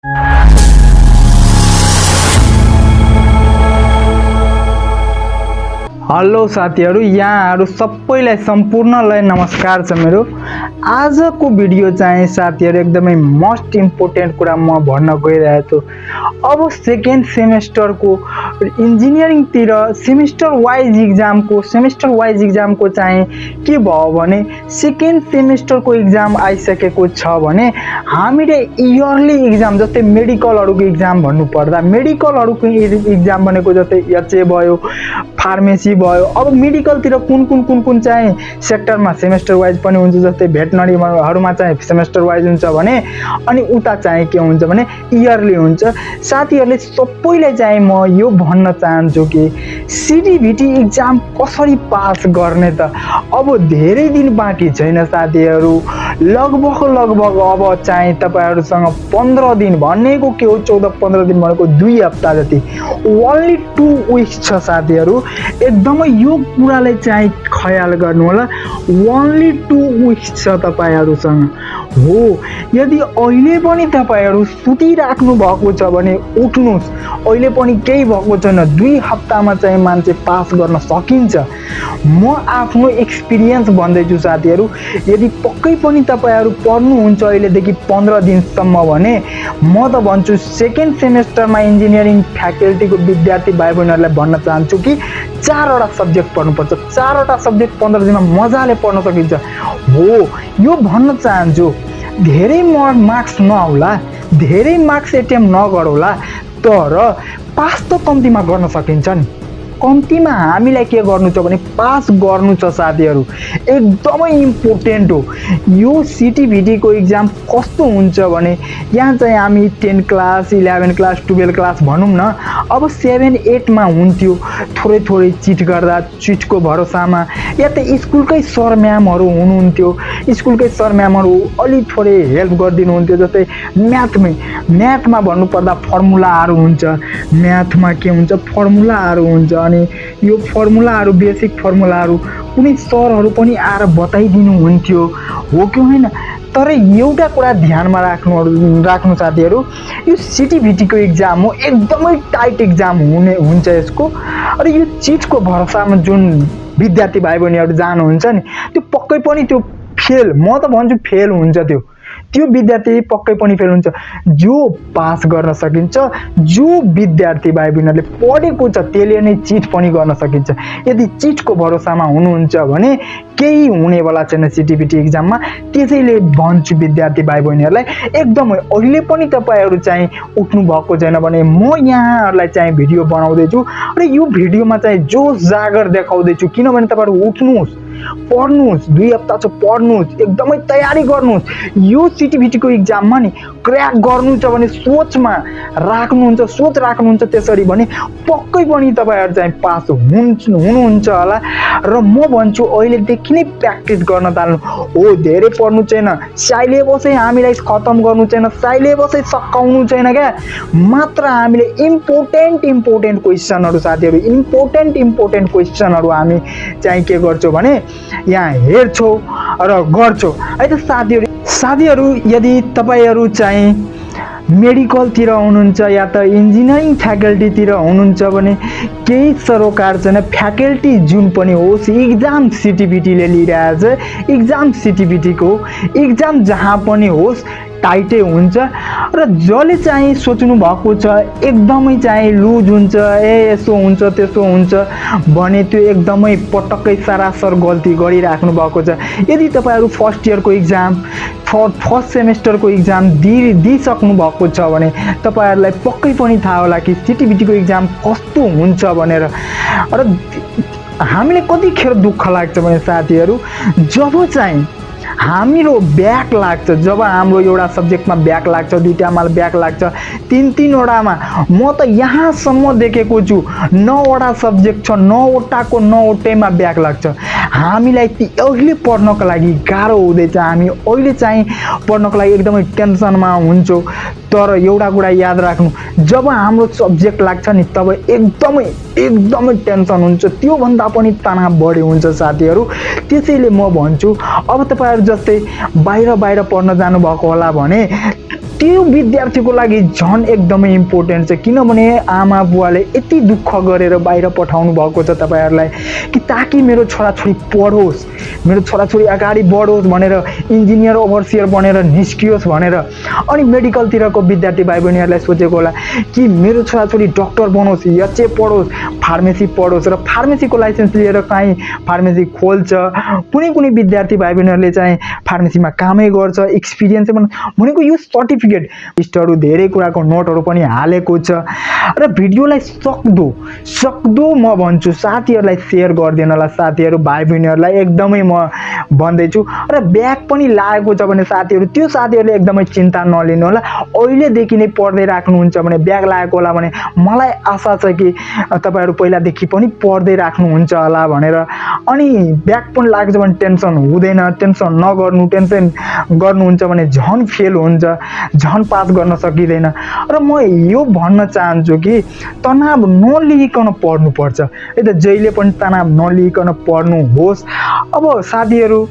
Hello साथीहरु, यहाँहरु सबैलाई सम्पूर्णलाई नमस्कार छ मेरो। आजको भिडियो चाहिँ साथीहरु एकदमै मोस्ट इम्पोर्टेन्ट कुरा म भन्न गइरहेको छु। अब सेकेन्ड सेमेस्टरको इन्जिनियरिङ तिर सेमेस्टर वाइज एक्जामको चाहिँ के भयो भने सेकेन्ड सेमेस्टरको एक्जाम आइसकेको छ भने हामीले इयरली एक्जाम जस्तै मेडिकलहरुको एक्जाम भन्नु पर्दा मेडिकलहरुको एक्जाम भनेको जस्तै एचए भयो, फार्मेसी भयो। अब मेडिकल तिर कुन चाहिँ सेक्टरमा सेमेस्टर वाइज पनि हुन्छ, जस्तै भेटनरीहरुमा चाहिँ सेमेस्टर वाइज हुन्छ भने अनि उता चाहिँ के हुन्छ भने इयरली हुन्छ। साथीहरुले सबैलाई चाहिँ म यो भन्न चाहन्छु कि सिटिभिटी एक्जाम कसरी पास गर्ने त अब धेरै दिन बाँकी छैन साथीहरु। लगभग अब चाहिँ तपाईहरुसँग 15 दिन भनेको के हो, 14-15 दिन भनेको 2 हप्ता जति, ओन्ली 2 वीक्स छ साथीहरु। एकदमै यो कुरालाई चाहिँ ख्याल गर्नु होला, ओन्ली 2 वीक्स छ तपाईहरुसँग हो। यदि अहिले पनि तपाईहरु सुतिराख्नु भएको छ भने उठ्नुस्, अहिले पनि केही भएको छैन, 2 हप्तामा चाहिँ मान्छे पास गर्न सकिन्छ। म आफ्नो एक्सपिरियन्स भन्दैछु साथीहरु। यदि पक्कै पनि तपाईहरु पढ्नुहुन्छ अहिलेदेखि 15 दिनसम्म भने म त भन्छु सेकेन्ड सेमेस्टरमा इन्जिनियरिङ फ्याकल्टीको विद्यार्थी भाइ बहिनीहरुलाई भन्न चाहन्छु कि 4 वटा सब्जेक्ट पढ्नुपर्छ। 4 वटा सब्जेक्ट 15 दिनमा मजाले पढ्न सकिन्छ हो। यो भन्न चाहन्छु धेरै मार्क्स नआउला, धेरै मार्क्स एटेम्प नगरौला, तर पास त कम्तीमा गर्न सकिन्छ नि। कम्तीमा हामीलाई के गर्नु छ भने पास गर्नु छ साथीहरु, एकदमै इम्पोर्टेन्ट हो। यो सिटिभिटी को एक्जाम कस्तो हुन्छ भने यहाँ चाहिँ हामी 10 क्लास 11 क्लास 12 क्लास भनौं न, अब 7-8 मा हुन्थ्यो थोरै चिट गर्दा, चिटको भरोसामा, या त स्कुलकै सर म्यामहरु हुनुहुन्थ्यो, स्कुलकै सर म्यामहरु अलि थोरै हेल्प गरिदिनुहुन्थ्यो। जस्तै म्याथमा भन्नु पर्दा फर्मुलाहरु हुन्छ, म्याथमा के हुन्छ फर्मुलाहरु हुन्छ, अनि यो फर्मुलाहरु बेसिक फर्मुलाहरु कुनै सरहरु पनि आएर बताइदिनु हुन्थ्यो हो कि हैन। तर एउटा कुरा ध्यानमा राख्नु साथीहरु, यो सिटिभिटी को एक्जाम हो, एकदमै टाइट एक्जाम हुन्छ यसको। र यो चिटको भरोसामा जुन विद्यार्थी भाइ बहिनीहरु जानुहुन्छ नि, त्यो पक्कै पनि त्यो फेल, म त भन्छु फेल हुन्छ। त्यो विद्यार्थी पक्कै पनि फेल हुन्छ। जो पास गर्न सकिन्छ, जो विद्यार्थी भाइ बहिनीहरुले पढेको छ त्यसले नै चिट पनि गर्न सकिन्छ। यदि चिटको भरोसामा हुनुहुन्छ भने केही हुनेवाला छैन सिटिभिटी एक्जाममा। त्यसैले भन्छु विद्यार्थी भाइ बहिनीहरुलाई एकदमै अहिले पनि तपाईहरु चाहिँ उठ्नु भएको छैन भने म यहाँहरुलाई चाहिँ भिडियो बनाउँदै छु र यो भिडियोमा चाहिँ जोश जागर देखाउँदै छु। किनभने तपाईहरु उठ्नुस्, पढ्नुस्, 2 हप्ता छ पढ्नुस्, एकदमै तयारी गर्नुस्। यो सिटिभिटी को एक्जाममा नि क्र्याक गर्नु छ भने सोच राख्नुहुन्छ त्यसरी भने पक्कै पनि तपाईहरु चाहिँ पास हुनुहुन्छ होला। र म भन्छु अहिलेदेखि नै प्र्याक्टिस गर्न थाल्नु हो। धेरै पढ्नु छैन, सिलेबसै हामीलाई खतम गर्नु छैन, सिलेबसै सकाउनु छैन क्या। मात्र हामीले इम्पोर्टेन्ट क्वेशनहरु साथीहरु, इम्पोर्टेन्ट क्वेशनहरु हामी चाहिँ के गर्छौं भने यहाँ हेर्छौं र गर्छौं है त साथीहरु। यदि तपाईहरु चाहिँ मेडिकल तिर हुनुहुन्छ या त इन्जिनियरिङ फ्याकल्टी तिर हुनुहुन्छ भने केही सरोकार छैन। फ्याकल्टी जुन पनि होस्, एक्जाम सिटिभिटी ले लिइरहेछ, एक्जाम सिटिभिटी को एक्जाम जहाँ पनि होस् टाइटै हुन्छ। र जसले चाहिँ सोच्नु भएको छ एकदमै चाहिँ लुज हुन्छ, यसो हुन्छ त्यसो हुन्छ भने त्यो एकदमै पटक्कै सरासर गल्ती गरिराख्नु भएको छ। यदि तपाईहरु फर्स्ट इयरको एक्जाम, फर्स्ट सेमेस्टरको एक्जाम दिइसक्नु भएको छ भने तपाईहरुलाई पक्कै पनि थाहा होला कि सिटिभिटी को एक्जाम कस्तो हुन्छ भनेर। र हामीले कतिखेर दुःख लाग्छ भने साथीहरु, जब चाहिँ हाम्रो ब्याक लाग्छ, जब हाम्रो एउटा सब्जेक्टमा ब्याक लाग्छ, 2टामा ब्याक लाग्छ, 3 वटामा, म त यहाँसम्म देखेको छु 9 वटा सब्जेक्ट छ, 9 वटाको 9 वटैमा ब्याक लाग्छ। हामीलाई अहिले पढ्नको लागि गाह्रो हुँदैछ, हामी अहिले चाहिँ पढ्नको लागि एकदमै टेन्सनमा हुन्छौं। तर एउटा कुरा याद राख्नु, जब हाम्रो सब्जेक्ट लाग्छ नि तब एकदमै टेन्सन हुन्छ, त्यो भन्दा पनि तनाव बढी हुन्छ साथीहरु। त्यसैले म भन्छु अब तपाईहरु जस्तै बाहिर पढ्न जानु भएको होला भने त्यो विद्यार्थीको लागि झन् एकदमै इम्पोर्टेन्ट छ किनभने आमा बुवाले यति दुःख गरेर बाहिर पठाउनु भएको छ तपाईँहरूलाई कि ताकि मेरो छोराछोरी पढोस्, मेरो छोराछोरी अगाडि बढोस् भनेर, इन्जिनियर ओभरसियर बनेर निस्कियोस् भनेर। अनि मेडिकलतिरको विद्यार्थी भाइ बहिनीहरूलाई सोचेको होला कि मेरो छोराछोरी डक्टर बनोस्, एचए पढोस्, फार्मेसी पढोस् र फार्मेसीको लाइसेन्स लिएर काहीँ फार्मेसी खोल्छ। कुनै कुनै विद्यार्थी भाइ बहिनीहरूले चाहिँ फार्मेसीमा कामै गर्छ, एक्सपिरियन्स भनेको यो सर्टिफिकेट लिस्टहरू धेरै कुराको नोटहरू पनि हालेको छ। र भिडियोलाई सक्दो म भन्छु साथीहरूलाई सेयर गरिदिनु होला, साथीहरू भाइ बहिनीहरूलाई एकदमै म भन्दैछु। र ब्याग पनि लागेको छ भने साथीहरू, त्यो साथीहरूले एकदमै चिन्ता नलिनु होला। अहिलेदेखि नै पढ्दै राख्नुहुन्छ भने, ब्याग लागेको होला भने मलाई आशा छ कि तपाईँहरू पहिलादेखि पनि पढ्दै राख्नुहुन्छ होला भनेर। अनि ब्याग पनि लाग्छ भने टेन्सन हुँदैन, टेन्सन नगर्नु। टेन्सन गर्नुहुन्छ भने झन् फेल हुन्छ, झन् पास गर्न सकिँदैन। र म यो भन्न चाहन्छु कि तनाव नलिइकन पढ्नुपर्छ है त, जहिले पनि तनाव नलिइकन पढ्नुहोस्। अब साथीहरू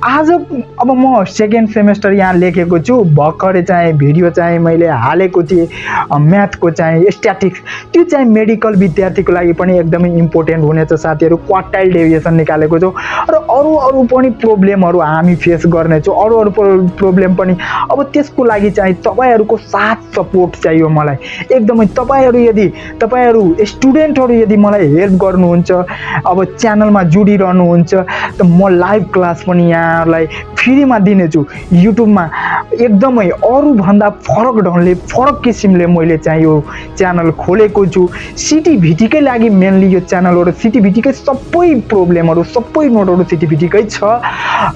अब म सेकेन्ड सेमेस्टर यहाँ लेखेको छु। भर्खरै चाहिँ भिडियो चाहिँ मैले हालेको थिएँ म्याथको चाहिँ स्ट्याटिक्स। त्यो चाहिँ मेडिकल विद्यार्थीको लागि पनि एकदमै इम्पोर्टेन्ट हुनेछ साथीहरू। क्वार्टाइल डेभिएसन निकालेको छु र अरू पनि प्रब्लमहरू हामी फेस गर्नेछौँ, अरू प्रब्लम पनि। अब त्यसको लागि चाहिँ तपाईँहरूको साथ सपोर्ट चाहियो मलाई एकदमै। तपाईँहरू स्टुडेन्टहरू यदि मलाई हेल्प गर्नुहुन्छ, अब च्यानलमा जोडिरहनुहुन्छ त म लाइभ क्लास पनि यहाँहरूलाई फ्रीमा दिनेछु युट्युबमा। एकदमै अरूभन्दा फरक ढङ्गले, फरक किसिमले मैले चाहिँ यो च्यानल खोलेको छु। सिटिभिटीकै लागि मेनली यो च्यानल हो र सिटिभिटीकै सबै प्रब्लमहरू, सबै नोटहरू सिटिभिटीकै छ।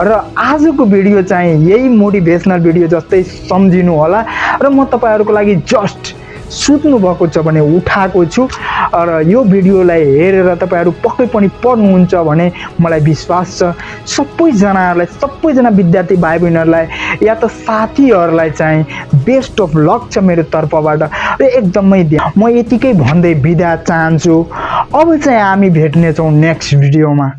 र आजको भिडियो चाहिँ यही मोटिभेसनल भिडियो जस्तै सम्झिनु होला। र म तपाईँहरूको लागि जस्ट सुत्नु भएको छ भने उठाएको छु। र यो भिडियोलाई हेरेर तपाईँहरू पक्कै पनि पढ्नुहुन्छ भने मलाई विश्वास छ सबैजना विद्यार्थी भाइ बहिनीहरूलाई या त साथीहरूलाई चाहिँ बेस्ट अफ लक छ मेरो तर्फबाट। र एकदमै म यतिकै भन्दै बिदा चाहन्छु। अब चाहिँ हामी भेट्नेछौँ नेक्स्ट भिडियोमा।